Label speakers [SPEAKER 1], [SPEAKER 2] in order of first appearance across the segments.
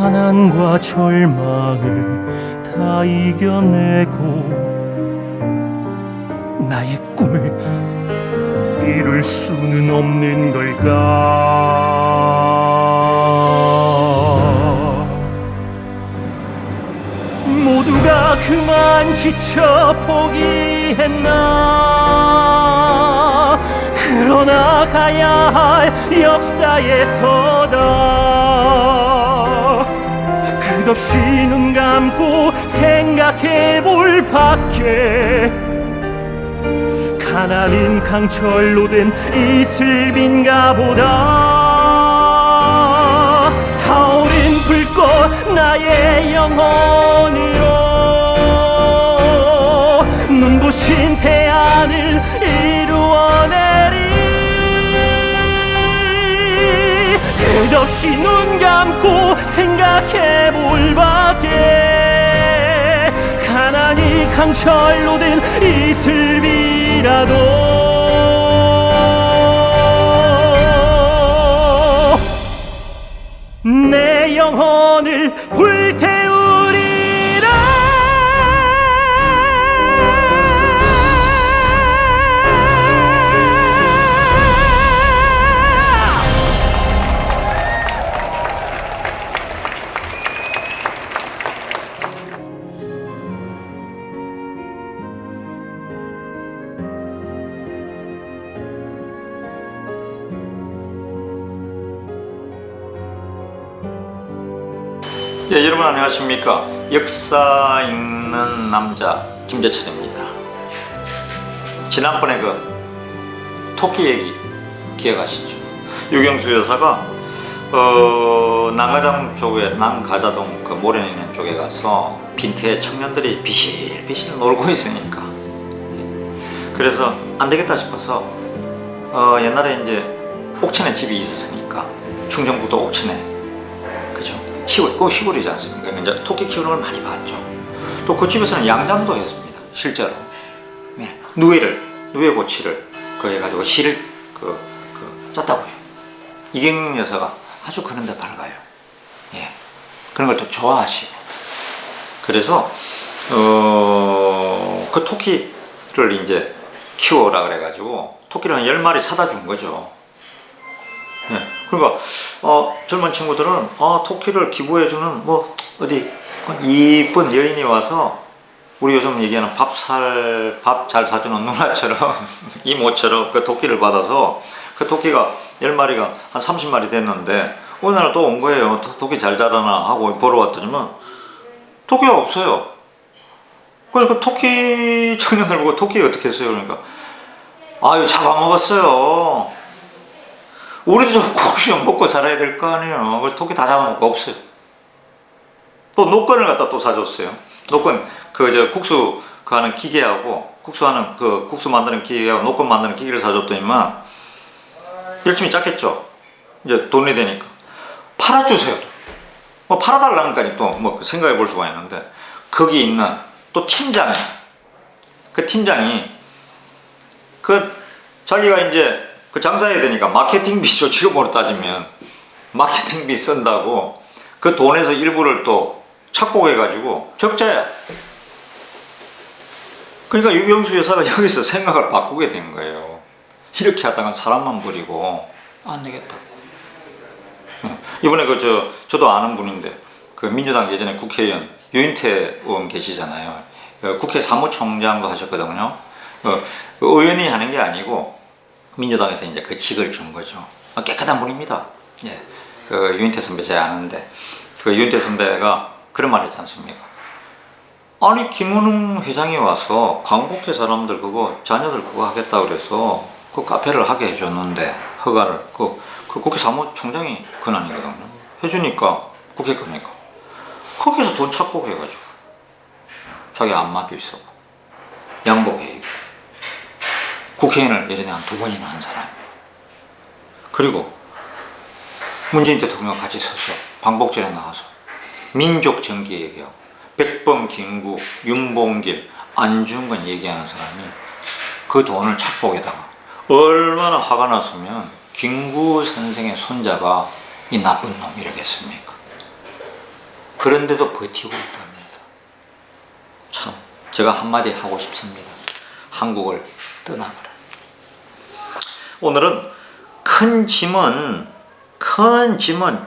[SPEAKER 1] 가난과 절망을 다 이겨내고 나의 꿈을 이룰 수는 없는 걸까? 모두가 그만 지쳐 포기했나? 그러나 가야 할 역사에 서다 끝없이 눈 감고 생각해 볼 밖에 가난은 강철로 된 이슬빈가 보다 타오른 불꽃 나의 영혼으로 눈부신 태양을 이루어내리 끝없이 눈 감고 생각해 볼 밖에 가난이 강철로 된 이슬비라도 내 영혼을 불태우리라.
[SPEAKER 2] 예, 여러분 안녕하십니까. 역사 읽는 남자 김재철입니다. 지난번에 그 토끼 얘기 기억하시죠? 유경수 여사가 남가자동 쪽에 남가자동 그 모래 있는 쪽에 가서 빈태에 청년들이 비실비실 놀고 있으니까 그래서 안 되겠다 싶어서 옛날에 이제 옥천에 집이 있었으니까 충정북도 옥천에 그죠? 시골, 꼭 시골이지 않습니까? 이제 토끼 키우는 걸 많이 봤죠. 또 그 집에서는 양장도 했습니다. 실제로. 네. 누에고치를 해가지고 실을 짰다고 해요. 이경 여사가 아주 그런데 밝아요. 예. 그런 걸 또 좋아하시고. 그래서, 그 토끼를 이제 키워라 그래가지고 토끼를 한 10마리 사다 준 거죠. 네. 그러니까 젊은 친구들은 토끼를 기부해주는 뭐 어디 이쁜 여인이 와서 우리 요즘 얘기하는 밥 잘 사주는 누나처럼 이모처럼 그 토끼를 받아서 그 토끼가 10마리가 한 30마리 됐는데 어느 날 또 온 거예요. 토끼 잘 자라나 하고 보러 왔더니만 토끼가 없어요. 그래서 그 토끼 청년들 보고 토끼 어떻게 했어요? 그러니까 아유 잡아먹었어요. 우리도 좀 고기 좀 먹고 살아야 될 거 아니에요. 그 토끼 다 잡아먹고 없어요. 또 노건을 갖다 또 사줬어요. 노건 국수 하는 기계하고 국수 만드는 기계하고 노건 만드는 기계를 사줬더니만 열심히 짰겠죠. 이제 돈이 되니까 팔아주세요. 뭐 팔아달라니까 또 뭐 생각해 볼 수가 있는데 거기 있는 또 팀장이 자기가 이제 장사해야 되니까 마케팅비죠. 지금으로 따지면 마케팅비 쓴다고 그 돈에서 일부를 또 착복해가지고 적자야. 그러니까 유경수 여사가 여기서 생각을 바꾸게 된 거예요. 이렇게 하다가 사람만 버리고 안 되겠다. 이번에 저도 아는 분인데 그 민주당 예전에 국회의원 유인태 의원 계시잖아요. 국회 사무총장도 하셨거든요. 의원이 하는 게 아니고 민주당에서 이제 그 직을 준 거죠. 깨끗한 분입니다. 예. 유인태 선배 제가 아는데, 유인태 선배가 그런 말 했지 않습니까? 아니, 김은웅 회장이 와서 광복회 사람들 자녀들 하겠다 그래서 그 카페를 하게 해줬는데, 허가를, 국회 사무총장이 권한이거든요. 해주니까, 국회 거니까. 거기서 돈 착복해가지고, 자기 안마비 있어. 양복해 있고. 국회의원을 예전에 한 2번이나 한 사람. 그리고 문재인 대통령 같이 서서 방복전에 나와서 민족 정기 얘기하고 백범, 김구, 윤봉길, 안중근 얘기하는 사람이 그 돈을 착복에다가 얼마나 화가 났으면 김구 선생의 손자가 이 나쁜 놈 이러겠습니까? 그런데도 버티고 있답니다. 참 제가 한마디 하고 싶습니다. 한국을 떠나거라. 오늘은 큰 짐은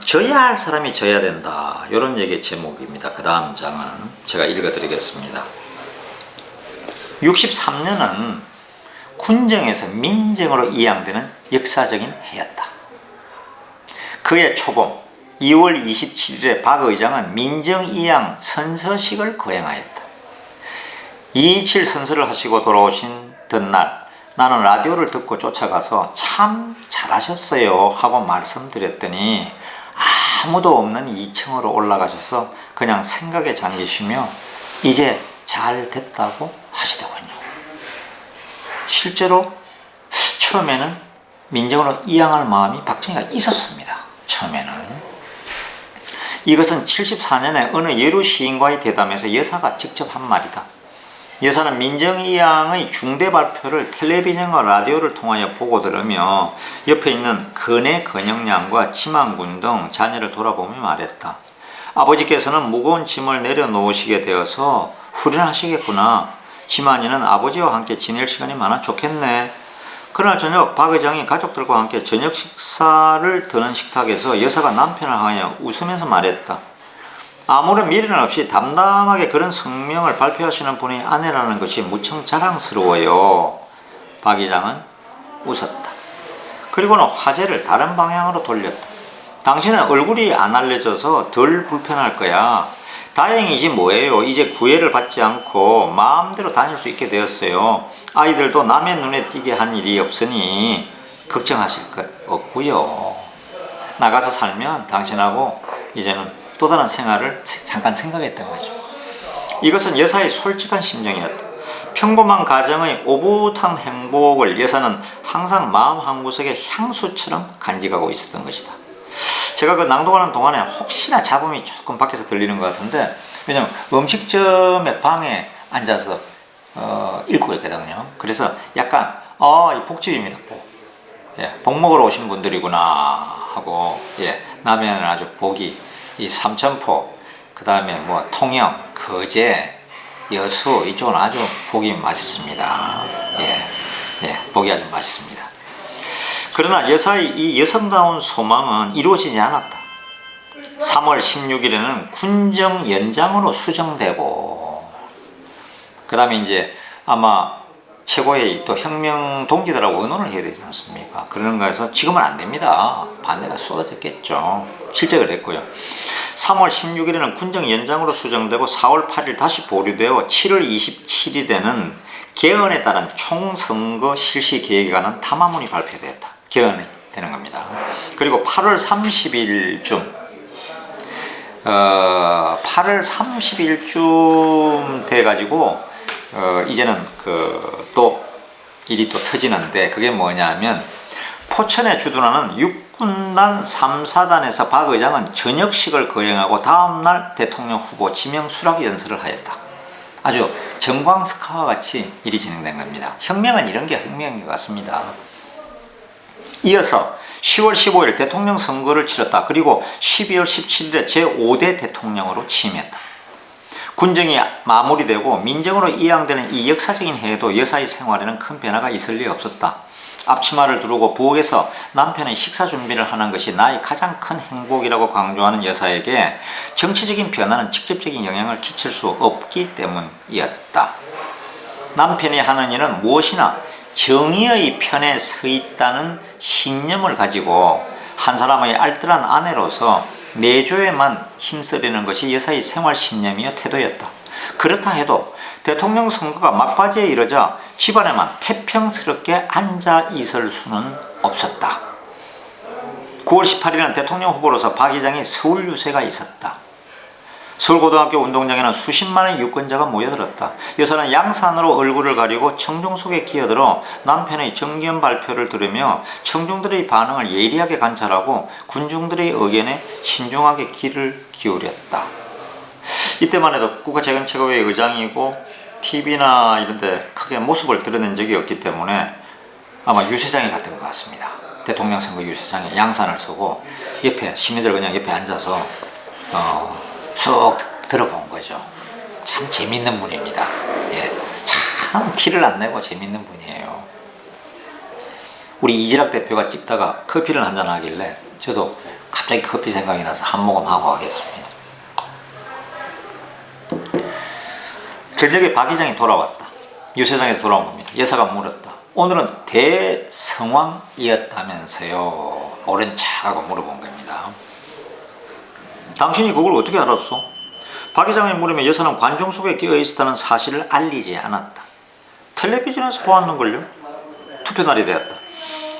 [SPEAKER 2] 져야 할 사람이 져야 된다. 이런 얘기의 제목입니다. 그 다음 장은 제가 읽어드리겠습니다. 63년은 군정에서 민정으로 이양되는 역사적인 해였다. 그해 초봄 2월 27일에 박 의장은 민정 이양 선서식을 거행하였다. 2.27 선서를 하시고 돌아오신 덧날 나는 라디오를 듣고 쫓아가서 참 잘하셨어요 하고 말씀드렸더니 아무도 없는 2층으로 올라가셔서 그냥 생각에 잠기시며 이제 잘 됐다고 하시더군요. 실제로 처음에는 민정으로 이양할 마음이 박정희가 있었습니다. 처음에는. 이것은 74년에 어느 여루 시인과의 대담에서 여사가 직접 한 말이다. 여사는 민정이양의 중대 발표를 텔레비전과 라디오를 통하여 보고 들으며 옆에 있는 근혜 근영양과 지만군 등 자녀를 돌아보며 말했다. 아버지께서는 무거운 짐을 내려놓으시게 되어서 후련하시겠구나. 지만이는 아버지와 함께 지낼 시간이 많아 좋겠네. 그날 저녁 박 의장이 가족들과 함께 저녁 식사를 드는 식탁에서 여사가 남편을 향하여 웃으면서 말했다. 아무런 미련 없이 담담하게 그런 성명을 발표하시는 분이 아내라는 것이 무척 자랑스러워요. 박 의장은 웃었다. 그리고는 화제를 다른 방향으로 돌렸다. 당신은 얼굴이 안 알려져서 덜 불편할 거야. 다행이지 뭐예요. 이제 구애를 받지 않고 마음대로 다닐 수 있게 되었어요. 아이들도 남의 눈에 띄게 한 일이 없으니 걱정하실 것 없고요. 나가서 살면 당신하고 이제는 또 다른 생활을 잠깐 생각했던 거죠. 이것은 여사의 솔직한 심정이었다. 평범한 가정의 오붓한 행복을 여사는 항상 마음 한구석에 향수처럼 간직하고 있었던 것이다. 제가 그 낭독하는 동안에 혹시나 잡음이 조금 밖에서 들리는 것 같은데, 왜냐면 음식점의 방에 앉아서 읽고 있거든요. 그래서 약간 이 복집입니다. 복 먹으러 오신 분들이구나 하고, 남해안은 아주 복이 이 삼천포, 그 다음에 뭐 통영, 거제, 여수 이쪽은 아주 복이 맛있습니다. 복이 아주 맛있습니다. 그러나 여사의 이 여성다운 소망은 이루어지지 않았다. 3월 16일에는 군정 연장으로 수정되고, 그 다음에 이제 아마 최고의 또 혁명 동지들하고 의논을 해야 되지 않습니까? 그런가 해서 지금은 안 됩니다. 반대가 쏟아졌겠죠. 실제 그랬고요. 3월 16일에는 군정 연장으로 수정되고 4월 8일 다시 보류되어 7월 27일에는 개헌에 따른 총선거 실시 계획에 관한 담화문이 발표되었다. 개헌이 되는 겁니다. 그리고 8월 30일쯤 돼가지고 이제는 또 일이 또 터지는데, 그게 뭐냐면 포천에 주둔하는 육군단 3사단에서 박 의장은 저녁식을 거행하고 다음날 대통령 후보 지명 수락 연설을 하였다. 아주 정광석화와 같이 일이 진행된 겁니다. 혁명은 이런 게 혁명인 것 같습니다. 이어서 10월 15일 대통령 선거를 치렀다. 그리고 12월 17일에 제5대 대통령으로 취임했다. 군정이 마무리되고 민정으로 이양되는 이 역사적인 해에도 여사의 생활에는 큰 변화가 있을 리 없었다. 앞치마를 두르고 부엌에서 남편의 식사 준비를 하는 것이 나의 가장 큰 행복이라고 강조하는 여사에게 정치적인 변화는 직접적인 영향을 끼칠 수 없기 때문이었다. 남편이 하는 일은 무엇이나 정의의 편에 서 있다는 신념을 가지고 한 사람의 알뜰한 아내로서 내조에만 힘쓰려는 것이 여사의 생활 신념이요 태도였다. 그렇다 해도 대통령 선거가 막바지에 이르자 집안에만 태평스럽게 앉아 있을 수는 없었다. 9월 18일은 대통령 후보로서 박 의장의 서울 유세가 있었다. 서울고등학교 운동장에는 수십만의 유권자가 모여들었다. 여사는 양산으로 얼굴을 가리고 청중 속에 끼어들어 남편의 정견 발표를 들으며 청중들의 반응을 예리하게 관찰하고 군중들의 의견에 신중하게 귀를 기울였다. 이때만 해도 국가재건최고회 의장이고 TV나 이런 데 크게 모습을 드러낸 적이 없기 때문에 아마 유세장에 갔던 것 같습니다. 대통령 선거 유세장에 양산을 쓰고 옆에 시민들 그냥 옆에 앉아서 쑥 들어본 거죠. 참 재밌는 분입니다. 예, 참 티를 안 내고 재밌는 분이에요. 우리 이지락 대표가 찍다가 커피를 한잔 하길래 저도 갑자기 커피 생각이 나서 한 모금 하고 가겠습니다. 저녁에 박 의장이 돌아왔다. 유세장에서 돌아온 겁니다. 여사가 물었다. 오늘은 대성황이었다면서요. 옳은 척하고 물어본 겁니다. 당신이 그걸 어떻게 알았어? 박 의장이 물으면 여사는 관중 속에 끼어 있었다는 사실을 알리지 않았다. 텔레비전에서 보았는걸요? 투표날이 되었다.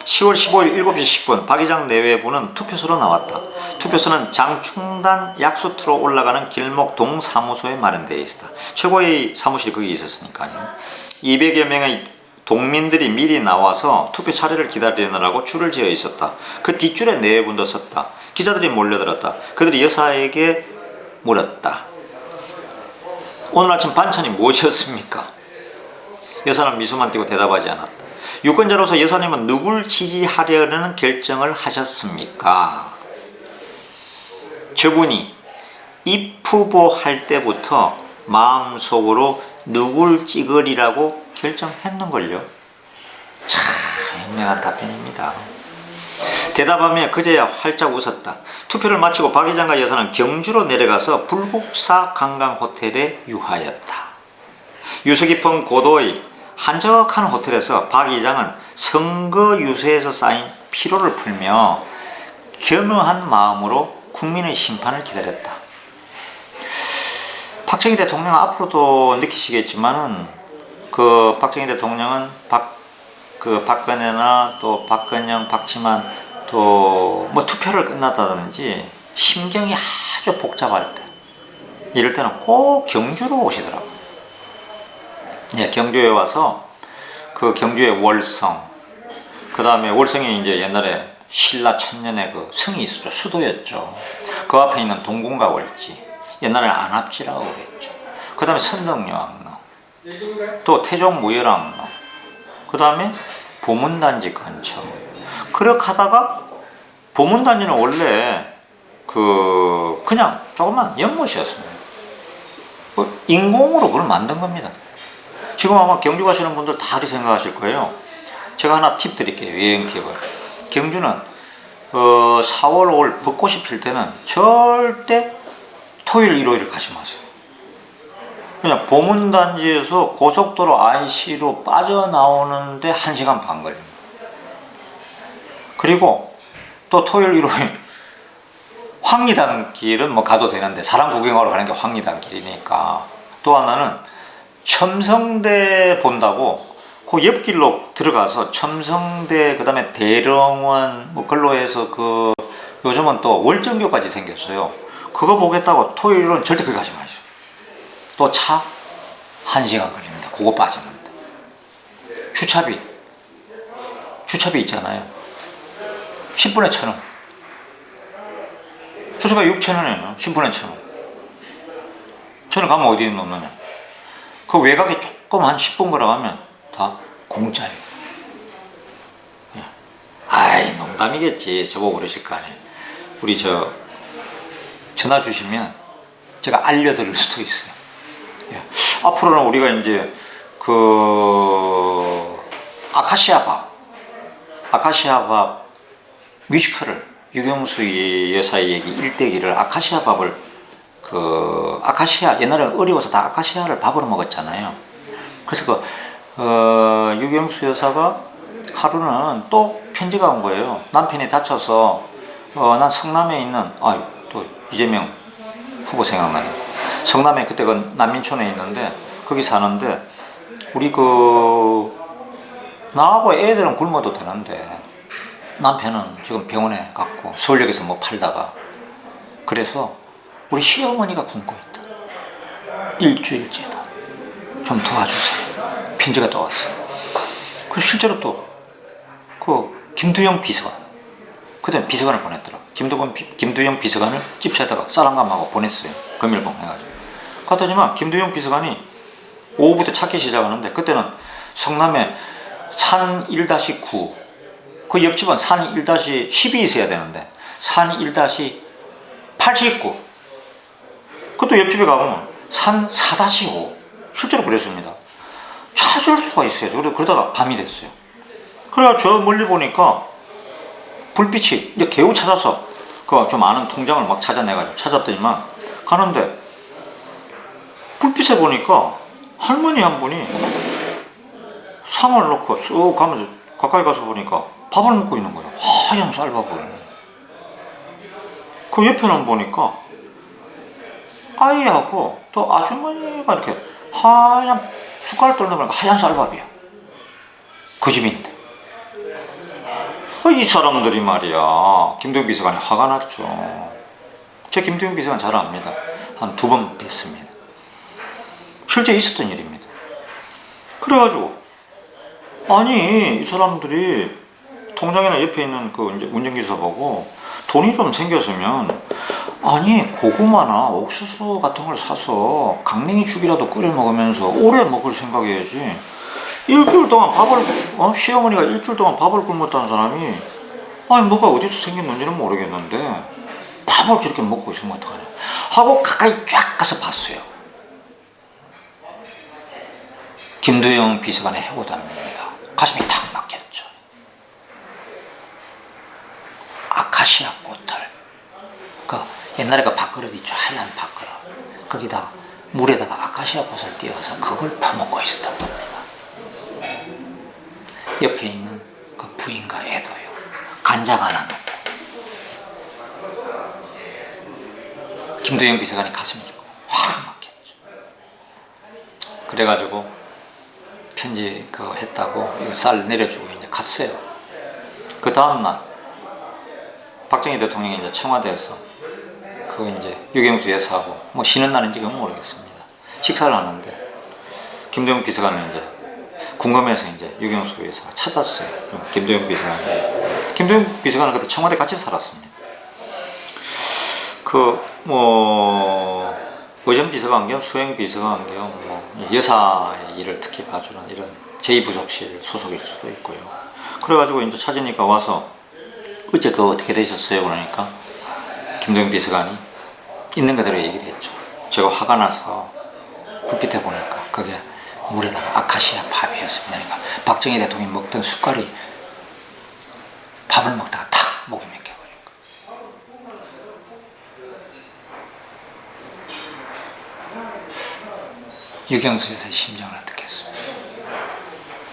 [SPEAKER 2] 10월 15일 7시 10분 박 의장 내외부는 투표소로 나왔다. 투표소는 장충단 약수터로 올라가는 길목 동사무소에 마련되어 있었다. 최고의 사무실이 거기 있었으니까요. 200여 명의 동민들이 미리 나와서 투표 차례를 기다리느라고 줄을 지어 있었다. 그 뒷줄에 내외분도 섰다. 기자들이 몰려들었다. 그들이 여사에게 물었다. 오늘 아침 반찬이 무엇이었습니까? 여사는 미소만 띄고 대답하지 않았다. 유권자로서 여사님은 누굴 지지하려는 결정을 하셨습니까? 저분이 입후보 할 때부터 마음속으로 누굴 찍으리라고 결정했는걸요. 참 현명한 답변입니다. 대답하며 그제야 활짝 웃었다. 투표를 마치고 박 의장과 여사는 경주로 내려가서 불국사 관광호텔에 유하였다. 유서 깊은 고도의 한적한 호텔에서 박 의장은 선거 유세에서 쌓인 피로를 풀며 겸허한 마음으로 국민의 심판을 기다렸다. 박정희 대통령 앞으로도 느끼시겠지만은 그 박정희 대통령은 박근혜나 또 박근영, 박지만 또 뭐 투표를 끝났다든지 심경이 아주 복잡할 때 이럴 때는 꼭 경주로 오시더라고요. 네, 경주에 와서 그 경주의 월성, 그 다음에 월성이 이제 옛날에 신라 천년의 그 성이 있었죠. 수도였죠. 그 앞에 있는 동궁과 월지, 옛날에 안압지라고 그랬죠. 그 다음에 선덕여왕릉, 또 태종무열왕릉, 그 다음에 보문단지 근처. 그렇게 하다가 보문단지는 원래 그냥 조그만 연못이었습니다. 인공으로 그걸 만든 겁니다. 지금 아마 경주 가시는 분들 다 그렇게 생각하실 거예요. 제가 하나 팁 드릴게요. 여행 팁을. 경주는 4월, 5월 벚꽃이 필 때는 절대 토요일, 일요일 가지 마세요. 그냥 보문단지에서 고속도로 IC로 빠져나오는데 1시간 반 걸립니다. 그리고 또 토요일, 일요일 황리단길은 뭐 가도 되는데 사람 구경하러 가는 게 황리단길이니까. 또 하나는 첨성대 본다고 그 옆길로 들어가서 첨성대, 그 다음에 대령원, 뭐 걸로 해서 그 요즘은 또 월정교까지 생겼어요. 그거 보겠다고 토요일은 절대 거기 가지 마시죠. 또 차 1시간 걸립니다. 그거 빠지는데. 주차비 있잖아요. 10분에 1,000원. 주차비 6,000원이에요. 10분에 1,000원. 저는 가면 어디 놓느냐. 그 외곽에 조금 한 10분 걸어가면 다 공짜예요. 아이, 농담이겠지. 저보고 그러실 거 아니에요. 우리 전화 주시면 제가 알려드릴 수도 있어요. 앞으로는 우리가 이제 아카시아밥 뮤지컬을 유경수 여사의 얘기 일대기를 아카시아밥을 옛날에 어려워서 다 아카시아를 밥으로 먹었잖아요. 그래서 유경수 여사가 하루는 또 편지가 온 거예요. 남편이 다쳐서 난 성남에 있는 또 이재명 후보 생각나요. 성남에 그때 그 난민촌에 있는데 거기 사는데 우리 나하고 애들은 굶어도 되는데 남편은 지금 병원에 갔고 서울역에서 뭐 팔다가 그래서 우리 시어머니가 굶고 있다. 일주일째다. 좀 도와주세요. 편지가 또 왔어요. 그 실제로 또 김두영 비서관, 그때 비서관을 보냈더라. 김두영 비서관을 집차에다가 쌀한감하고 보냈어요. 금일봉 해가지고. 그렇다지만 김두영 비서관이 오후부터 찾기 시작하는데 그때는 성남에 산 1-9, 그 옆집은 산 1-10이 있어야 되는데 산 1-89 그것도 옆집에 가보면 산 4-5 실제로 그랬습니다. 찾을 수가 있어요. 그러다가 밤이 됐어요. 그래가 저 멀리 보니까 불빛이 이제 겨우 찾아서 그 좀 아는 통장을 막 찾아내가지고 찾았더니만 가는데 불빛에 보니까 할머니 한 분이 상을 놓고 쑥 가면서 가까이 가서 보니까 밥을 먹고 있는 거예요. 하얀 쌀밥을. 그 옆에는 보니까 아이하고 또 아주머니가 이렇게 하얀 숟가락 떨다 보니까 하얀 쌀밥이야. 그 집인데. 이 사람들이 말이야, 김도영 비서관이 화가 났죠. 제 김도영 비서관 잘 압니다. 한 2번 뵀습니다. 실제 있었던 일입니다. 그래가지고 아니 이 사람들이 통장이나 옆에 있는 그 이제 운전기사 보고 돈이 좀 생겼으면 아니 고구마나 옥수수 같은 걸 사서 강냉이 죽이라도 끓여 먹으면서 오래 먹을 생각해야지. 일주일 동안 밥을 시어머니가 일주일 동안 밥을 굶었다는 사람이 아니 뭐가 어디서 생겼는지는 모르겠는데 밥을 저렇게 먹고 있으면 어떡하냐 하고 가까이 쫙 가서 봤어요. 김도영 비서관의 해고담입니다. 가슴이 탁 막혔죠. 아카시아 꽃을 그 옛날에 그 밥그릇 있죠. 하얀 밥그릇 거기다 물에다가 아카시아 꽃을 띄워서 그걸 퍼먹고 있었던 겁니다. 옆에 있는 그 부인과 애도요. 간장 하나 넣고. 김도영 비서관이 가슴이 확 막혔죠. 그래가지고 편지 그 했다고 이거 쌀 내려주고 이제 갔어요. 그 다음날 박정희 대통령이 이제 청와대에서 그 이제 유경수 여사하고 뭐 쉬는 날인지 그건 모르겠습니다. 식사를 하는데 김도영 비서관은 이제 궁금해서 이제 유경수 여사가 찾았어요. 김도영 비서관은 그때 청와대 같이 살았습니다. 그 뭐 의전 비서관 겸 수행 비서관 겸 뭐 여사의 일을 특히 봐주는 이런 제2부속실 소속일 수도 있고요. 그래가지고 이제 찾으니까 와서 어제 그거 어떻게 되셨어요? 그러니까 김도영 비서관이 있는 그대로 얘기를 했죠. 제가 화가 나서 불빛에 보니까 그게 물에다가 아카시아 밥이었습니다. 그러니까 박정희 대통령이 먹던 숟갈이 밥을 먹다가 탁 목이 맥혀버린 거예요. 유경수 여사의 심정을 어떻겠습니까?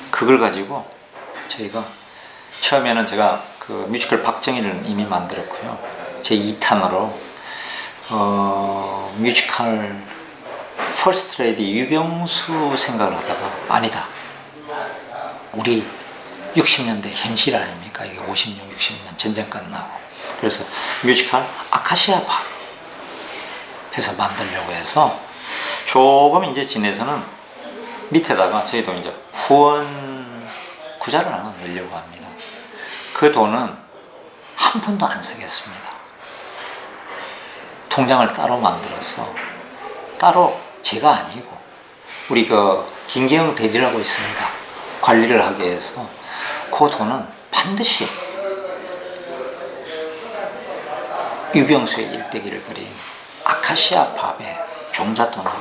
[SPEAKER 2] 그걸 가지고 저희가 처음에는 제가 그 뮤지컬 박정희를 이미 만들었고요. 제 2탄으로 뮤지컬 퍼스트 레이디 유경수 생각을 하다가 아니다. 우리 60년대 현실 아닙니까? 이게 50년, 60년 전쟁 끝나고. 그래서 뮤지컬 아카시아 밥 해서 만들려고 해서 조금 이제 지내서는 밑에다가 저희도 이제 후원 구자를 하나 내려고 합니다. 그 돈은 한 푼도 안 쓰겠습니다. 통장을 따로 만들어서 따로 제가 아니고 우리 그 김기영 대리라고 있습니다. 관리를 하기 위해서 그 돈은 반드시 유경수의 일대기를 그린 아카시아 밥의 종잣돈으로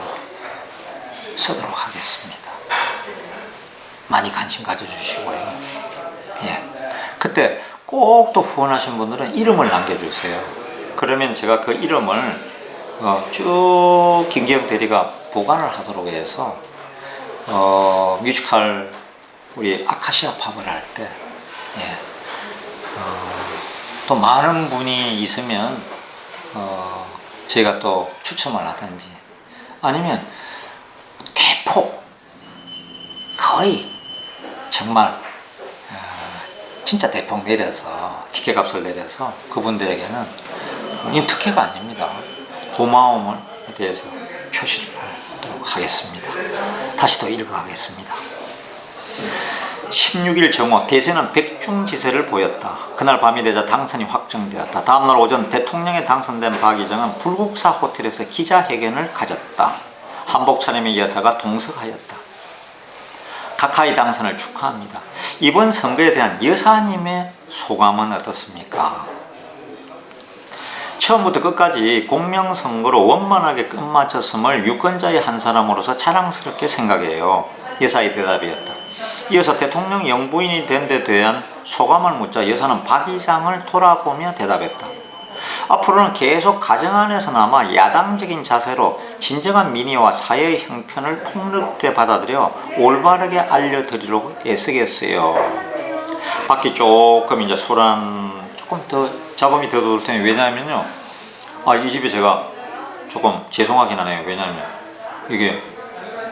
[SPEAKER 2] 쓰도록 하겠습니다. 많이 관심 가져주시고요. 예. 그때 꼭 또 후원하신 분들은 이름을 남겨주세요. 그러면 제가 그 이름을 쭉 김기영 대리가 보관을 하도록 해서 뮤지컬 우리 아카시아 팝을 할 때 예, 또 많은 분이 있으면 저희가 또 추첨을 하든지 아니면 대폭 거의 정말 진짜 대폭 내려서 티켓 값을 내려서 그분들에게는 이 특혜가 아닙니다. 고마움을 대해서 표시를 하도록 하겠습니다. 다시 또 읽어가겠습니다. 16일 정오 대세는 백중지세를 보였다. 그날 밤이 되자 당선이 확정되었다. 다음날 오전 대통령에 당선된 박 의장은 불국사 호텔에서 기자회견을 가졌다. 한복 차림의 여사가 동석하였다. 가카이 당선을 축하합니다. 이번 선거에 대한 여사님의 소감은 어떻습니까? 처음부터 끝까지 공명선거로 원만하게 끝마쳤음을 유권자의 한 사람으로서 자랑스럽게 생각해요. 여사의 대답이었다. 이어서 대통령 영부인이 된 데 대한 소감을 묻자 여사는 박 의장을 돌아보며 대답했다. 앞으로는 계속 가정 안에서나마 야당적인 자세로 진정한 민의와 사회의 형편을 폭넓게 받아들여 올바르게 알려드리려고 애쓰겠어요. 밖이 조금 이제 소란 조금 더 잡음이 더 돌 테니 왜냐하면요. 이 집에 제가 조금 죄송하긴 하네요. 왜냐하면 이게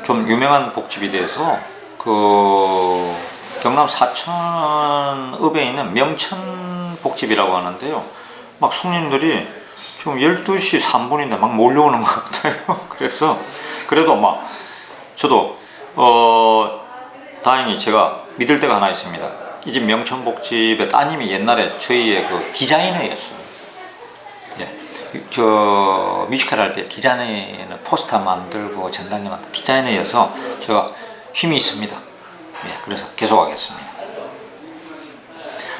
[SPEAKER 2] 좀 유명한 복집이 돼서 그 경남 사천읍에 있는 명천복집이라고 하는데요. 막 손님들이 지금 12시 3분인데 막 몰려오는 것 같아요. 그래서 그래도 막 저도 다행히 제가 믿을 때가 하나 있습니다. 이 집 명천복집의 따님이 옛날에 저희의 그 디자이너였어요. 예. 저 뮤지컬 할 때 디자이너 포스터 만들고 전단지만 디자이너여서 제가 힘이 있습니다. 예. 그래서 계속하겠습니다.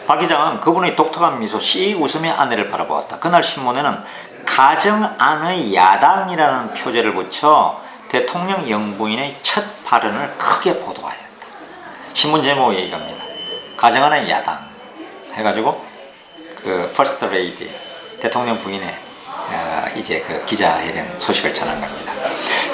[SPEAKER 2] 박 의장은 그분의 독특한 미소 씩 웃으며 아내를 바라보았다. 그날 신문에는 가정 안의 야당이라는 표제를 붙여 대통령 영부인의 첫 발언을 크게 보도하였다. 신문 제목이 이겁니다. 가정 안의 야당 해가지고 그 퍼스트 레이디 대통령 부인의 이제 그 기자회견 소식을 전한 겁니다.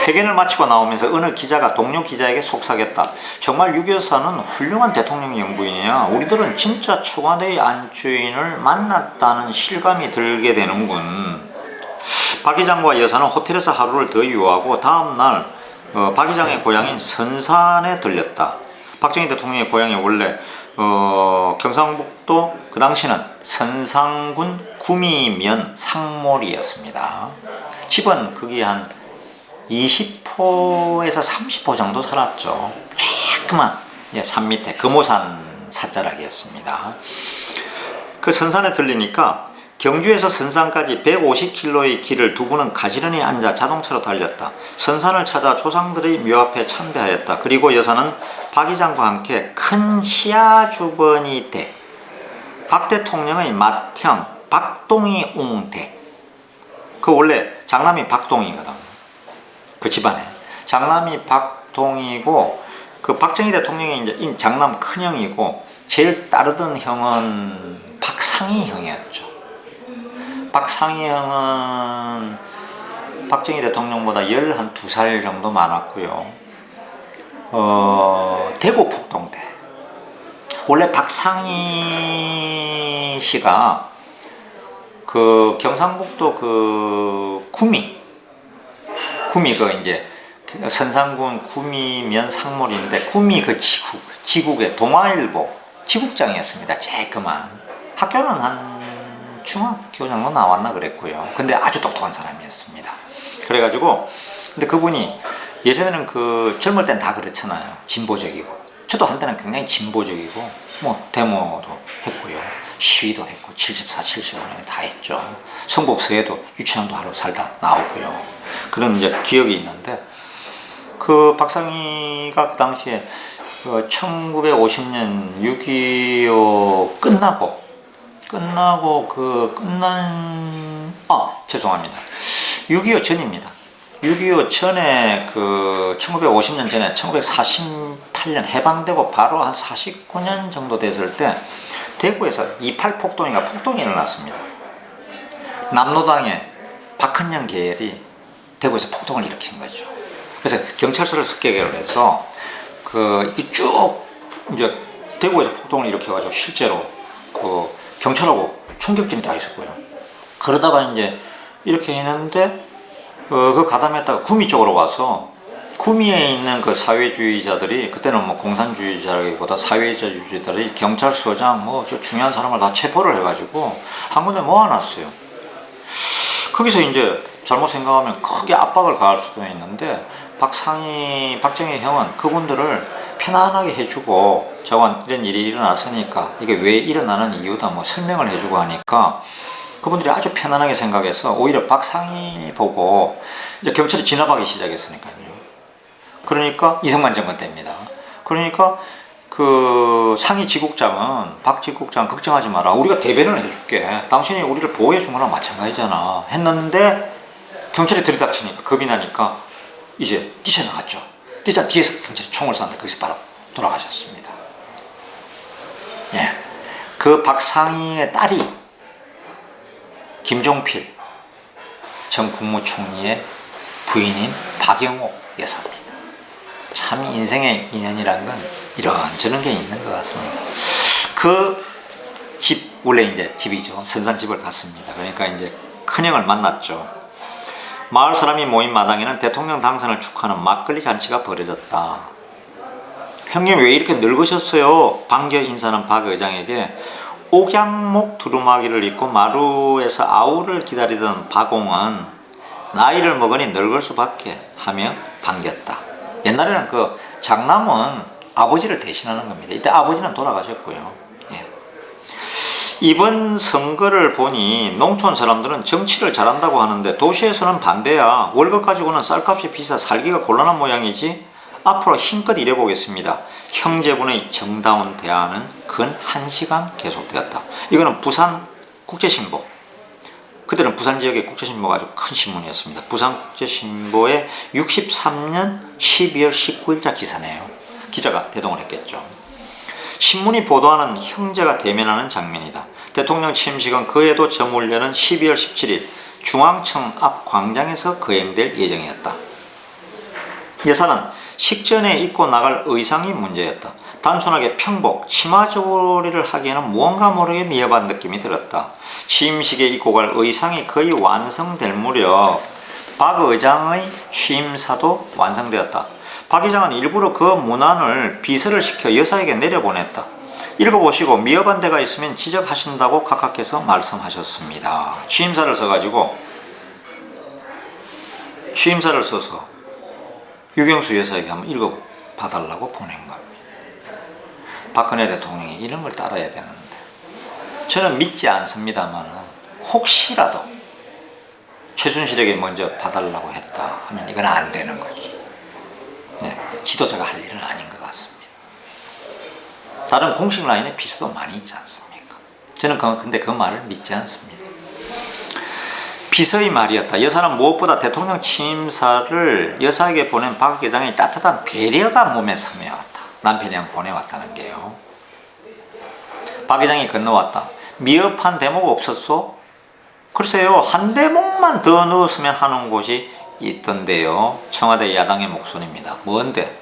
[SPEAKER 2] 회견을 마치고 나오면서 어느 기자가 동료 기자에게 속삭였다. 정말 유 여사는 훌륭한 대통령 영부인이야. 우리들은 진짜 청와대의 안주인을 만났다는 실감이 들게 되는군. 박 의장과 여사는 호텔에서 하루를 더 유하고 다음날 박 의장의 고향인 선산에 들렸다. 박정희 대통령의 고향이 원래 경상북도 그 당시는 선산군 구미면 상몰이었습니다. 집은 거기 한 20호에서 30호 정도 살았죠. 조그만 산 밑에 금오산 삿자락이었습니다. 그 선산에 들리니까 경주에서 선산까지 150km의 길을 두 분은 가지런히 앉아 자동차로 달렸다. 선산을 찾아 조상들의 묘 앞에 참배하였다. 그리고 여사는 박 의장과 함께 큰 시야 주번이 댁, 박 대통령의 맏형 박동희 웅댁, 그 원래 장남이 박동희거든. 그 집안에 장남이 박동희고 그 박정희 대통령이 이제 장남 큰형이고 제일 따르던 형은 박상희 형이었죠. 박상희 형은 박정희 대통령보다 12살 정도 많았고요. 대구 폭동대. 원래 박상희 씨가 그 경상북도 그 구미 그 이제 선산군 구미면 상몰인데 구미 그 지국의 동아일보 지국장이었습니다. 쬐끄만 학교는 한 중학교 정도 나왔나 그랬고요. 근데 아주 똑똑한 사람이었습니다. 그래가지고 근데 그분이 예전에는 그 젊을 땐 다 그렇잖아요. 진보적이고 저도 한때는 굉장히 진보적이고 뭐 데모도 했고요. 시위도 했고 74, 75년에 다 했죠. 성북서에도 유치원도 하러 살다 나오고요. 그런 이제 기억이 있는데 그 박상희가 그 당시에 1950년 6.25 죄송합니다. 6.25 전입니다. 6.25 전에 그 1950년 전에 1948년 해방되고 바로 한 49년 정도 됐을 때 대구에서 28 폭동이 일어났습니다. 남로당의 박헌영 계열이 대구에서 폭동을 일으킨 거죠. 그래서 경찰서를 습격을 해서 이게 쭉 이제 대구에서 폭동을 일으켜가지고 실제로 그 경찰하고 총격전이 다 있었고요. 그러다가 이제 이렇게 했는데 그 가담했다가 구미 쪽으로 가서 구미에 있는 그 사회주의자들이 그때는 뭐 공산주의자라기보다 사회주의자들이 경찰서장 뭐 저 중요한 사람을 다 체포를 해가지고 한 군데 모아놨어요. 거기서 이제 잘못 생각하면 크게 압박을 가할 수도 있는데 박정희 형은 그분들을 편안하게 해주고 저건 이런 일이 일어났으니까 이게 왜 일어나는 이유다 뭐 설명을 해주고 하니까 그분들이 아주 편안하게 생각해서 오히려 박상희 보고 이제 경찰이 진압하기 시작했으니까요. 그러니까 이승만 정권 때입니다. 그러니까 그 상위 지국장은 박 지국장 걱정하지 마라. 우리가 대변을 해줄게. 당신이 우리를 보호해 준 거랑 마찬가지잖아. 했는데 경찰이 들이닥치니까 겁이 나니까 이제 뛰쳐나갔죠. 뛰자 뒤에서 경찰이 총을 쐈는데 거기서 바로 돌아가셨습니다. 예. 그 박상희의 딸이 김종필 전 국무총리의 부인인 박영옥 여사입니다. 참 인생의 인연이란 건 이런저런 게 있는 것 같습니다. 그 집, 원래 이제 집이죠. 선산집을 갔습니다. 그러니까 이제 큰형을 만났죠. 마을 사람이 모인 마당에는 대통령 당선을 축하하는 막걸리 잔치가 벌어졌다. 형님 왜 이렇게 늙으셨어요? 반겨 인사는 박 의장에게 옥양목 두루마기를 입고 마루에서 아우를 기다리던 박옹은 나이를 먹으니 늙을 수밖에 하며 반겼다. 옛날에는 그 장남은 아버지를 대신하는 겁니다. 이때 아버지는 돌아가셨고요. 예. 이번 선거를 보니 농촌 사람들은 정치를 잘한다고 하는데 도시에서는 반대야. 월급 가지고는 쌀값이 비싸 살기가 곤란한 모양이지. 앞으로 힘껏 일해보겠습니다. 형제분의 정다운 대화는 근 1시간 계속되었다. 이거는 부산국제신보. 그때는 부산 지역의 국제신보가 아주 큰 신문이었습니다. 부산국제신보의 63년 12월 19일자 기사네요. 기자가 대동을 했겠죠. 신문이 보도하는 형제가 대면하는 장면이다. 대통령 취임식은 그에도 저물려는 12월 17일 중앙청 앞 광장에서 거행될 예정이었다. 여사는 식전에 입고 나갈 의상이 문제였다. 단순하게 평복, 치마저고리를 하기에는 무언가 모르게 미흡한 느낌이 들었다. 취임식에 입고 갈 의상이 거의 완성될 무렵 박 의장의 취임사도 완성되었다. 박 의장은 일부러 그 문안을 비서를 시켜 여사에게 내려보냈다. 읽어보시고 미흡한 데가 있으면 지적하신다고 각하께서 말씀하셨습니다. 취임사를 써서 유경수 여사에게 한번 읽어봐달라고 보낸 겁니다. 박근혜 대통령이 이런 걸 따라야 되는데 저는 믿지 않습니다만 혹시라도 최순실에게 먼저 봐달라고 했다 하면 이건 안 되는 거죠. 네, 지도자가 할 일은 아닌 것 같습니다. 다른 공식 라인에 비서도 많이 있지 않습니까? 저는 근데 그 말을 믿지 않습니다. 비서의 말이었다. 여사는 무엇보다 대통령 취임사를 여사에게 보낸 박 회장의 따뜻한 배려가 몸에 스며왔다. 남편이 보내왔다는 게요. 박 회장이 건너왔다. 미흡한 대목 없었소? 글쎄요, 한 대목만 더 넣었으면 하는 곳이 있던데요. 청와대 야당의 목소리입니다. 뭔데?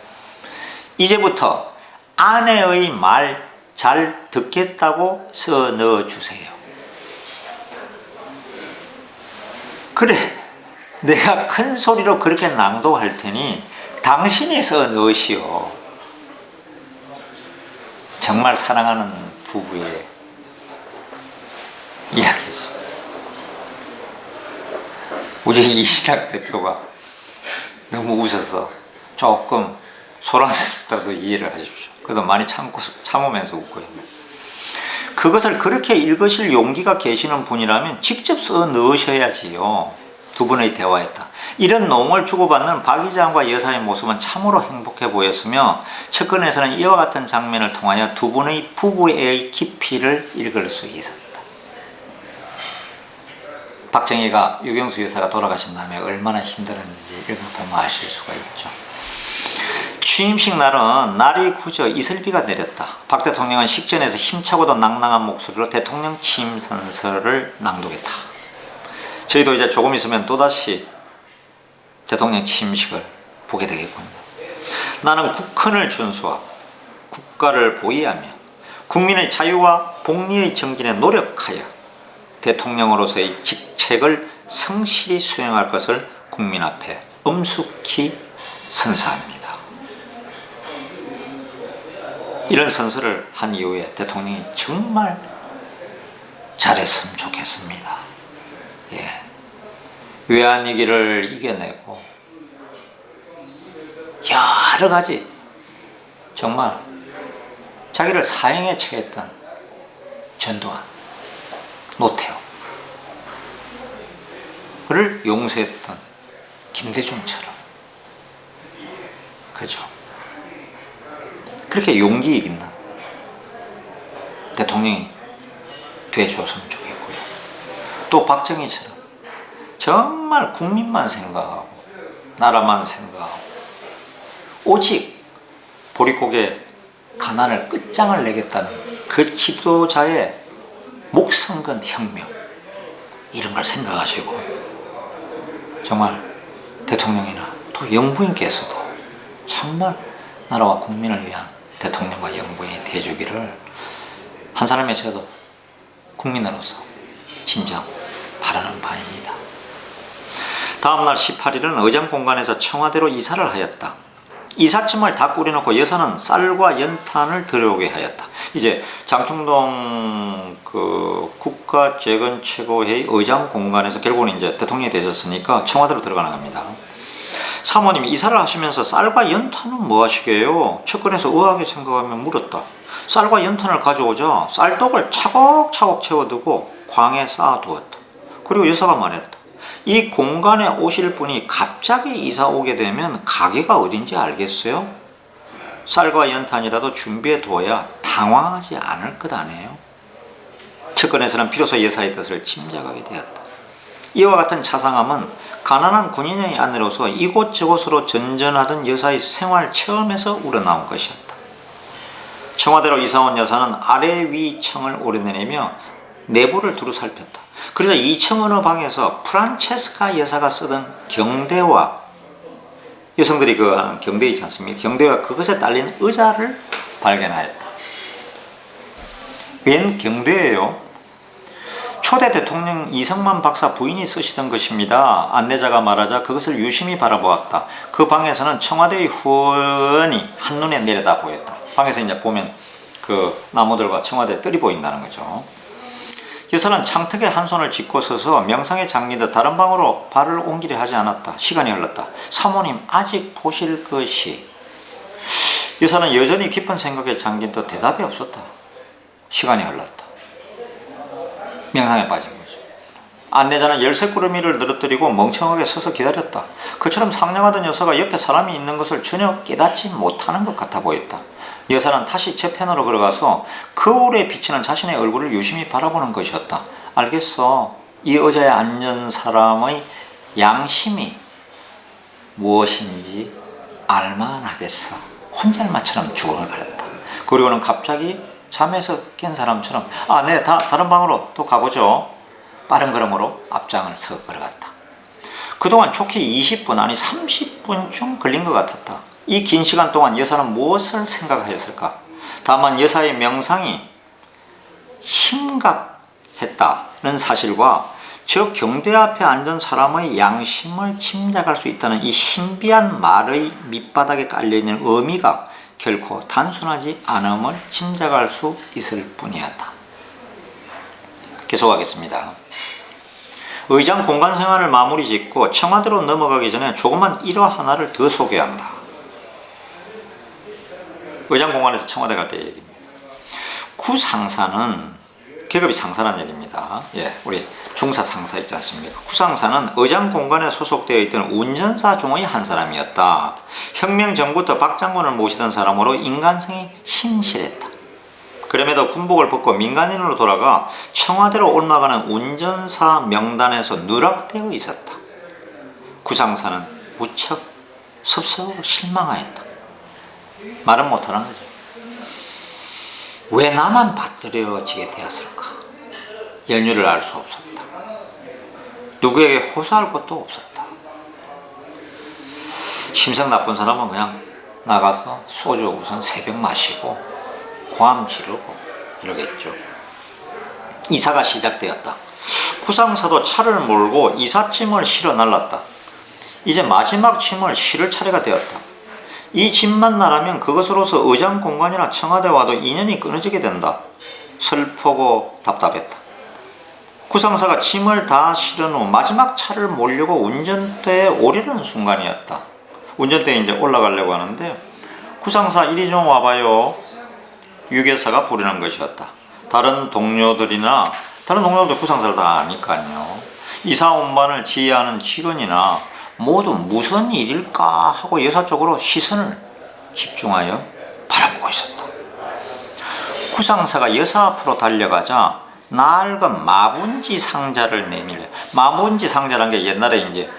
[SPEAKER 2] 이제부터 아내의 말 잘 듣겠다고 써 넣어주세요. 그래, 내가 큰 소리로 그렇게 낭독할 테니 당신이 써 넣으시오. 정말 사랑하는 부부의 이야기죠. 우리 이신학 대표가 너무 웃어서 조금 소란스럽다고 이해를 하십시오. 그래도 많이 참으면서 웃고 있네요. 그것을 그렇게 읽으실 용기가 계시는 분이라면 직접 써 넣으셔야지요. 두 분의 대화였다. 이런 농을 주고받는 박 의장과 여사의 모습은 참으로 행복해 보였으며 측근에서는 이와 같은 장면을 통하여 두 분의 부부의 깊이를 읽을 수 있었다. 박정희가 유경수 여사가 돌아가신 다음에 얼마나 힘들었는지 읽어보면 아실 수가 있죠. 취임식 날은 날이 굳어 이슬비가 내렸다. 박 대통령은 식전에서 힘차고도 낭낭한 목소리로 대통령 취임 선서를 낭독했다. 저희도 이제 조금 있으면 또다시 대통령 취임식을 보게 되겠군요. 나는 국헌을 준수하고 국가를 보위하며 국민의 자유와 복리의 정진에 노력하여 대통령으로서의 직책을 성실히 수행할 것을 국민 앞에 엄숙히 선서합니다. 이런 선서를 한 이후에 대통령이 정말 잘했으면 좋겠습니다. 예. 외환위기를 이겨내고 여러 가지 정말 자기를 사형에 처했던 전두환, 노태우 그를 용서했던 김대중처럼 그죠? 그렇게 용기 있는 대통령이 돼줬으면 좋겠고요. 또 박정희처럼 정말 국민만 생각하고 나라만 생각하고 오직 보릿고개 가난을 끝장을 내겠다는 그 지도자의 목숨 건 혁명, 이런 걸 생각하시고 정말 대통령이나 또 영부인께서도 정말 나라와 국민을 위한 대통령과 영부인이 되어주기를 한 사람의 저도 국민으로서 진정 바라는 바입니다. 다음날 18일은 의장공관에서 청와대로 이사를 하였다. 이삿짐을 다 꾸려놓고 여사는 쌀과 연탄을 들여오게 하였다. 이제 장충동 그 국가재건최고회의 의장공관에서 결국은 이제 대통령이 되셨으니까 청와대로 들어가는 겁니다. 사모님이 이사를 하시면서 쌀과 연탄은 뭐 하시게요? 측근에서 의아하게 생각하며 물었다. 쌀과 연탄을 가져오자 쌀독을 차곡차곡 채워두고 광에 쌓아두었다. 그리고 여사가 말했다. 이 공간에 오실 분이 갑자기 이사 오게 되면 가게가 어딘지 알겠어요? 쌀과 연탄이라도 준비해 둬야 당황하지 않을 것 아니에요? 측근에서는 비로소 여사의 뜻을 짐작하게 되었다. 이와 같은 차상함은 가난한 군인의 아내로서 이곳저곳으로 전전하던 여사의 생활 체험에서 우러나온 것이었다. 청와대로 이사온 여사는 아래 위 층을 오르내리며 내부를 두루 살폈다. 그래서 2층 어느 방에서 프란체스카 여사가 쓰던 경대와, 여성들이 그 하는 경대 있지 않습니까? 경대와 그것에 딸린 의자를 발견하였다. 웬 경대예요? 초대 대통령 이승만 박사 부인이 쓰시던 것입니다. 안내자가 말하자 그것을 유심히 바라보았다. 그 방에서는 청와대의 후원이 한눈에 내려다 보였다. 방에서 이제 보면 그 나무들과 청와대 뜰이 보인다는 거죠. 여사는 창턱에 한 손을 짚고 서서 명상에 잠기듯 다른 방으로 발을 옮기려 하지 않았다. 시간이 흘렀다. 사모님 아직 보실 것이. 여사는 여전히 깊은 생각에 잠긴 듯 대답이 없었다. 시간이 흘렀다. 명상에 빠진 거죠. 안내자는 열쇠꾸러미를 늘어뜨리고 멍청하게 서서 기다렸다. 그처럼 상냥하던 여사가 옆에 사람이 있는 것을 전혀 깨닫지 못하는 것 같아 보였다. 여사는 다시 저편으로 걸어가서 거울에 비치는 자신의 얼굴을 유심히 바라보는 것이었다. 알겠어. 이 의자에 앉은 사람의 양심이 무엇인지 알만하겠어. 혼잣말처럼 주얼을 가렸다. 그리고는 갑자기 잠에서 깬 사람처럼 네, 다른 방으로 또 가보죠. 빠른 걸음으로 앞장을 서 걸어갔다. 그동안 좋게 20분 아니 30분쯤 걸린 것 같았다. 이 긴 시간 동안 여사는 무엇을 생각하였을까? 다만 여사의 명상이 심각했다는 사실과 저 경대 앞에 앉은 사람의 양심을 짐작할 수 있다는 이 신비한 말의 밑바닥에 깔려있는 의미가 결코 단순하지 않음을 짐작할 수 있을 뿐이었다. 계속하겠습니다. 의장 공간 생활을 마무리 짓고 청와대로 넘어가기 전에 조그만 일화 하나를 더 소개한다. 의장 공간에서 청와대 갈 때 얘기입니다. 구상사는 계급이 상사란 얘기입니다. 우리 중사 상사 있지 않습니까? 구상사는 의장 공간에 소속되어 있던 운전사 중의 한 사람이었다. 혁명 전부터 박 장군을 모시던 사람으로 인간성이 신실했다. 그럼에도 군복을 벗고 민간인으로 돌아가 청와대로 올라가는 운전사 명단에서 누락되어 있었다. 구상사는 무척 섭섭하고 실망하였다. 말은 못하는 거죠. 왜 나만 받들여지게 되었을까? 연유를 알 수 없었다. 누구에게 호소할 것도 없었다. 심성 나쁜 사람은 그냥 나가서 소주 우선 새벽 마시고 고함 지르고 이러겠죠. 이사가 시작되었다. 구상사도 차를 몰고 이삿짐을 실어 날랐다. 이제 마지막 짐을 실을 차례가 되었다. 이 짐만 나라면 그것으로서 의장 공간이나 청와대와도 인연이 끊어지게 된다. 슬프고 답답했다. 구상사가 짐을 다 실은 후 마지막 차를 몰려고 운전대에 오르려는 순간이었다. 운전대에 이제 올라가려고 하는데 구상사 이리 좀 와봐요. 유계사가 부르는 것이었다. 다른 동료들도 구상사를 다 아니까요. 이사 운반을 지휘하는 직원이나 모두 무슨 일일까 하고 여사 쪽으로 시선을 집중하여 바라보고 있었다. 구상사가 여사 앞으로 달려가자 낡은 마분지 상자를 내밀려. 마분지 상자라는 게 옛날에 이제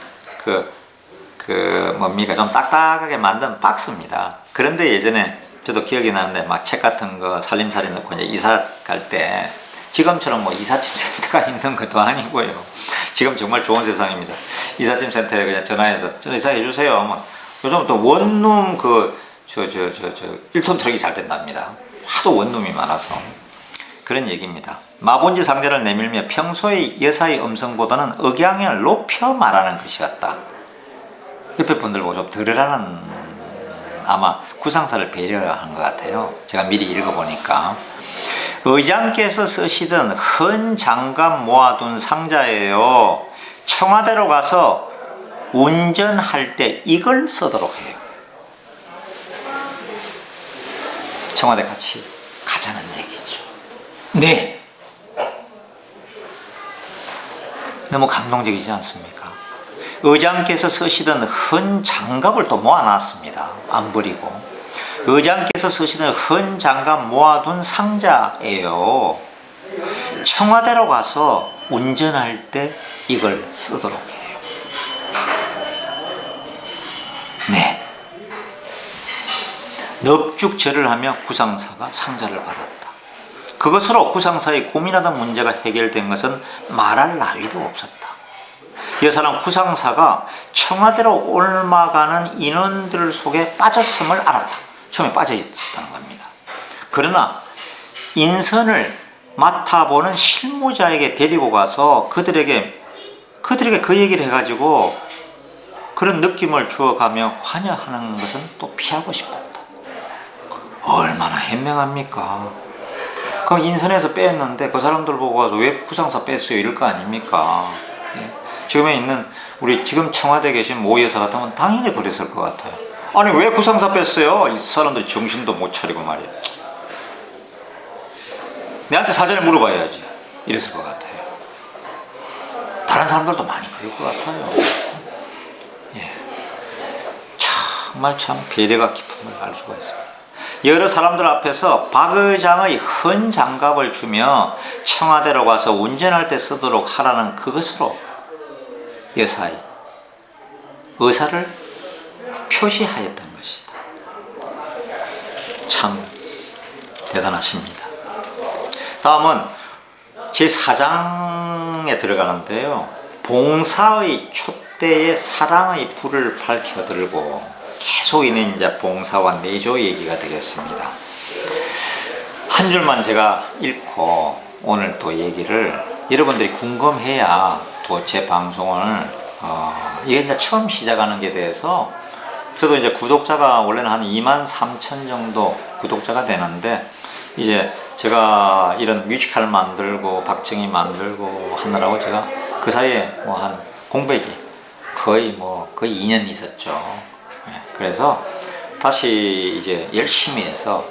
[SPEAKER 2] 뭡니까 좀 딱딱하게 만든 박스입니다. 그런데 예전에 저도 기억이 나는데 막 책 같은 거 살림살이 넣고 이제 이사 갈 때 지금처럼 뭐 이삿짐 센터가 있는 것도 아니고요. 지금 정말 좋은 세상입니다. 이삿짐 센터에 그냥 전화해서 저 이사해 주세요. 뭐 요즘 또 원룸 1톤 트럭이 잘 된답니다. 하도 원룸이 많아서 그런 얘기입니다. 마본지 상자를 내밀며 평소의 여사의 음성보다는 억양을 높여 말하는 것이었다. 옆에 분들 보고 좀 들으라는 아마 구상사를 배려한 것 같아요. 제가 미리 읽어보니까 의장께서 쓰시던 헌 장갑 모아둔 상자예요. 청와대로 가서 운전할 때 이걸 쓰도록 해요. 청와대 같이 가자는 얘기죠. 네. 너무 감동적이지 않습니까? 의장께서 쓰시던 헌 장갑을 또 모아놨습니다. 안 버리고. 의장께서 쓰시던 헌 장갑 모아둔 상자예요. 청와대로 가서 운전할 때 이걸 쓰도록 해요. 네. 넙죽절을 하며 구상사가 상자를 받았다. 그것으로 구상사의 고민하던 문제가 해결된 것은 말할 나위도 없었다. 여사는 구상사가 청와대로 옮아가는 인원들 속에 빠졌음을 알았다. 처음에 빠져 있었다는 겁니다. 그러나 인선을 맡아보는 실무자에게 데리고 가서 그들에게 그 얘기를 해가지고 그런 느낌을 주어가며 관여하는 것은 또 피하고 싶었다. 얼마나 현명합니까? 그 인선에서 뺐는데 그 사람들 보고 가서 왜 구상사 뺐어요? 이럴 거 아닙니까? 예. 지금에 있는 우리 지금 청와대에 계신 모 여사 같으면 당연히 그랬을 것 같아요. 아니 왜 구상사 뺐어요? 이 사람들이 정신도 못 차리고 말이야. 내한테 사전에 물어봐야지. 이랬을 것 같아요. 다른 사람들도 많이 그럴 것 같아요. 예. 정말 참 배려가 깊음을 알 수가 있습니다. 여러 사람들 앞에서 박 의장의 헌 장갑을 주며 청와대로 가서 운전할 때 쓰도록 하라는 그것으로 여사의 의사를 표시하였던 것이다. 참 대단하십니다. 다음은 제4장에 들어가는데요. 봉사의 촛대에 사랑의 불을 밝혀들고 계속 있는 이제 봉사와 내조 얘기가 되겠습니다. 한 줄만 제가 읽고 오늘 또 얘기를 여러분들이 궁금해야 또 제 방송을 이게 이제 처음 시작하는 게 대해서 저도 이제 구독자가 원래는 한 23,000 정도 구독자가 되는데 이제 제가 이런 뮤지컬 만들고 박정희 만들고 하느라고 제가 그 사이에 뭐 한 공백이 거의 2년 있었죠. 그래서 다시 이제 열심히 해서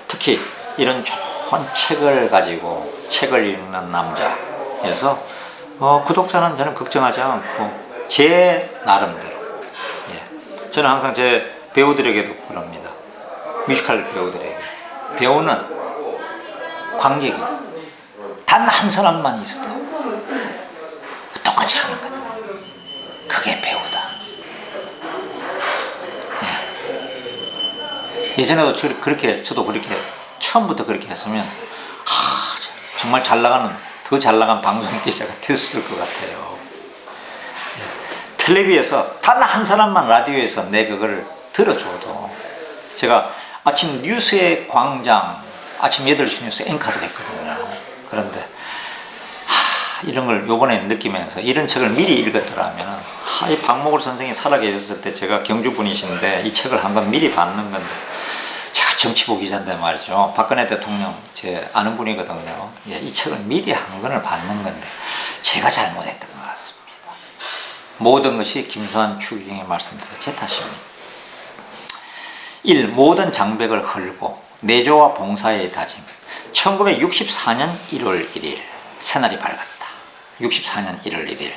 [SPEAKER 2] 특히 이런 좋은 책을 가지고 책을 읽는 남자 해서 구독자는 저는 걱정하지 않고 제 나름대로 저는 항상 제 배우들에게도 그럽니다. 뮤지컬 배우들에게 배우는 관객이 단 한 사람만 있어도 똑같이 하는 거다. 그게 배우다. 예전에도 저도 그렇게 처음부터 그렇게 했으면 정말 더 잘 나간 방송 기자가 됐을 것 같아요. 텔레비에서 단 한 사람만 라디오에서 내 그걸 들어줘도 제가 아침 뉴스의 광장 아침 8시 뉴스 앵커도 했거든요. 그런데 이런 걸 요번에 느끼면서 이런 책을 미리 읽었더라면 이 박목월 선생이 살아계셨을 때 제가 경주분이신데 이 책을 한 번 미리 받는 건데 제가 정치부 기자인데 말이죠. 박근혜 대통령 제 아는 분이거든요. 이 책을 미리 한 권을 받는 건데 제가 잘못했던 것 같습니다. 모든 것이 김수환 추기경의 말씀대로 제 탓입니다. 1. 모든 장벽을 헐고 내조와 봉사의 다짐. 1964년 1월 1일 새날이 밝았다. 64년 1월 1일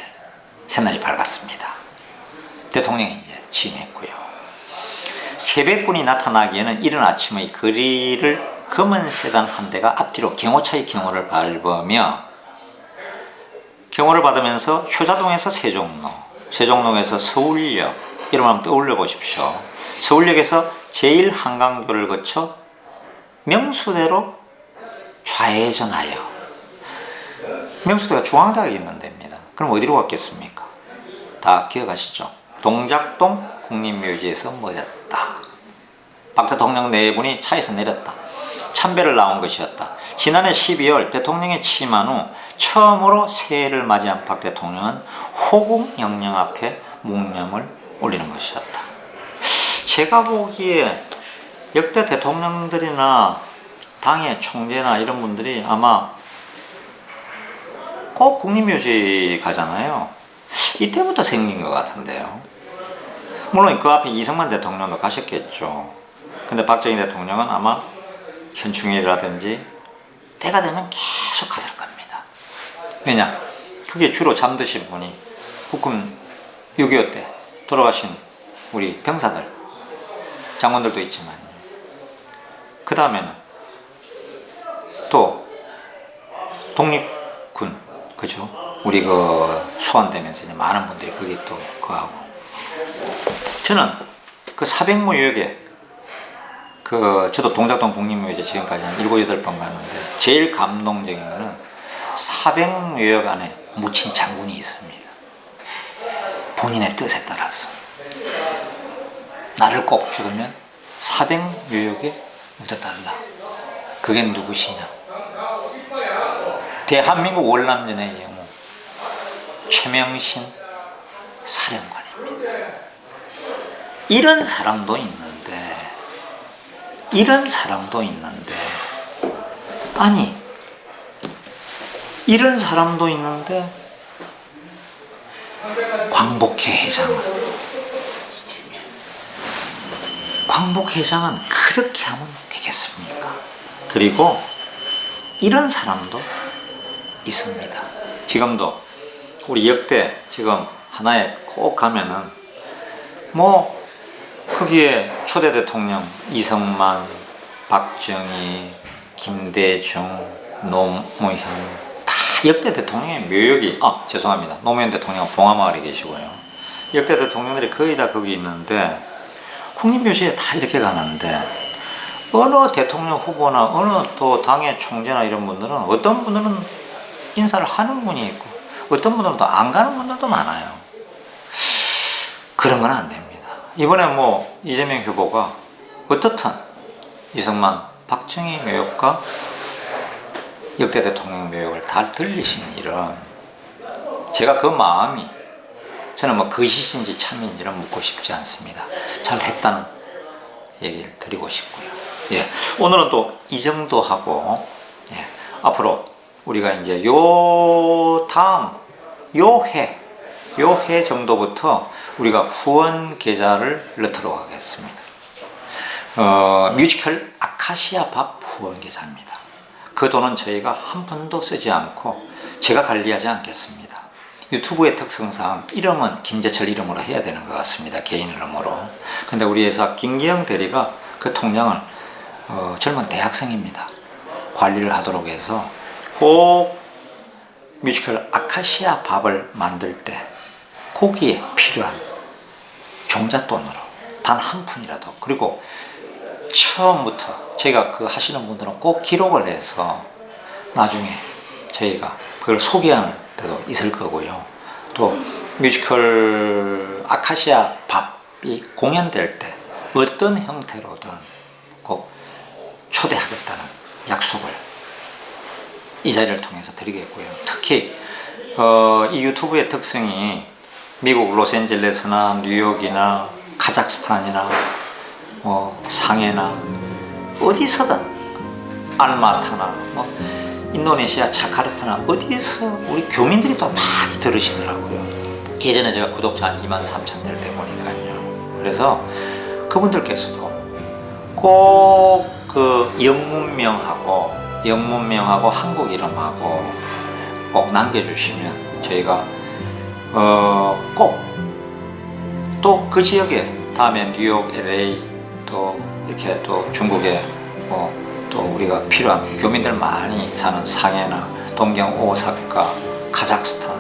[SPEAKER 2] 새날이 밝았습니다. 대통령이 이제 취임했고요. 세뱃군이 나타나기에는 이른 아침의 거리를 검은 세단 한 대가 앞뒤로 경호차의 경호를 밟으며 경호를 받으면서 효자동에서 세종로, 세종로에서 서울역, 이름 한번 떠올려 보십시오. 서울역에서 제1한강교를 거쳐 명수대로 좌회전하여, 명수대가 중앙대학에 있는 데입니다. 그럼 어디로 갔겠습니까? 다 기억하시죠? 동작동 국립묘지에서 멎었다. 박 대통령 네 분이 차에서 내렸다. 참배를 나온 것이었다. 지난해 12월 대통령의 취임한 후 처음으로 새해를 맞이한 박 대통령은 호국 영령 앞에 묵념을 올리는 것이었다. 제가 보기에 역대 대통령들이나 당의 총재나 이런 분들이 아마 꼭 국립묘지 가잖아요. 이때부터 생긴 것 같은데요. 물론 그 앞에 이승만 대통령도 가셨겠죠. 근데 박정희 대통령은 아마 현충일이라든지 때가 되면 계속 갔을 겁니다. 왜냐? 그게 주로 잠드신 분이 북한 6.25 때 돌아가신 우리 병사들, 장군들도 있지만, 그 다음에는 또 독립군, 그죠? 우리 그 소환되면서 이제 많은 분들이 거기 또 그하고, 저는 그 사백무역에 저도 동작동 국립묘지에 지금까지 한 7, 8번 갔는데 제일 감동적인 거는 사백묘역 안에 묻힌 장군이 있습니다. 본인의 뜻에 따라서 나를 꼭 죽으면 사백묘역에 묻어달라. 그게 누구시냐? 대한민국 월남전의 영웅 최명신 사령관입니다. 이런 사람도 있는데 아니, 이런 사람도 있는데 광복회장은 그렇게 하면 되겠습니까? 그리고 이런 사람도 있습니다. 지금도 우리 역대 지금 하나에 꼭 가면은 뭐 거기에 초대 대통령 이승만, 박정희, 김대중, 노무현 다 역대 대통령의 묘역이, 죄송합니다, 노무현 대통령은 봉화마을에 계시고요. 역대 대통령들이 거의 다 거기 있는데 국립묘지에 다 이렇게 가는데 어느 대통령 후보나 어느 또 당의 총재나 이런 분들은 어떤 분들은 인사를 하는 분이 있고 어떤 분들은 또 안 가는 분들도 많아요. 그런 건 안 됩니다. 이번에 뭐 이재명 후보가 어떻든 이승만, 박정희 묘역과 역대 대통령 묘역을 다 들리신 일은 제가 그 마음이, 저는 뭐 거짓인지 참인지는 묻고 싶지 않습니다. 잘 했다는 얘기를 드리고 싶고요. 예, 오늘은 또 이 정도 하고, 예, 앞으로 우리가 이제 요 해 정도부터 우리가 후원 계좌를 넣도록 하겠습니다. 뮤지컬 아카시아 밥 후원 계좌입니다. 그 돈은 저희가 한 푼도 쓰지 않고 제가 관리하지 않겠습니다. 유튜브의 특성상 이름은 김재철 이름으로 해야 되는 것 같습니다. 개인 이름으로. 근데 우리 회사 김기영 대리가 그 통장을 젊은 대학생입니다. 관리를 하도록 해서 꼭 뮤지컬 아카시아 밥을 만들 때 거기에 필요한 종잣돈으로 단 한 푼이라도, 그리고 처음부터 저희가 그 하시는 분들은 꼭 기록을 해서 나중에 저희가 그걸 소개하는 때도 있을 거고요. 또 뮤지컬 아카시아 밥이 공연될 때 어떤 형태로든 꼭 초대하겠다는 약속을 이 자리를 통해서 드리겠고요. 특히 이 유튜브의 특성이 미국 로스앤젤레스나 뉴욕이나 카자흐스탄이나 상해나 어디서든 알마타나 인도네시아 자카르타나 어디서 우리 교민들이 또 많이 들으시더라고요. 예전에 제가 구독자 한 23,000 될 때 보니까요. 그래서 그분들께서도 꼭 그 영문명하고 한국 이름하고 꼭 남겨주시면 저희가 꼭 또 그 지역에 다음에 뉴욕, LA 또 이렇게 또 중국에 또 우리가 필요한 교민들 많이 사는 상해나 동경, 오사카, 카자흐스탄,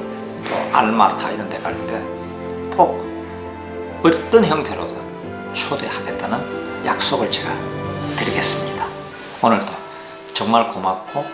[SPEAKER 2] 또 알마타 이런 데 갈 때 꼭 어떤 형태로든 초대하겠다는 약속을 제가 드리겠습니다. 오늘도 정말 고맙고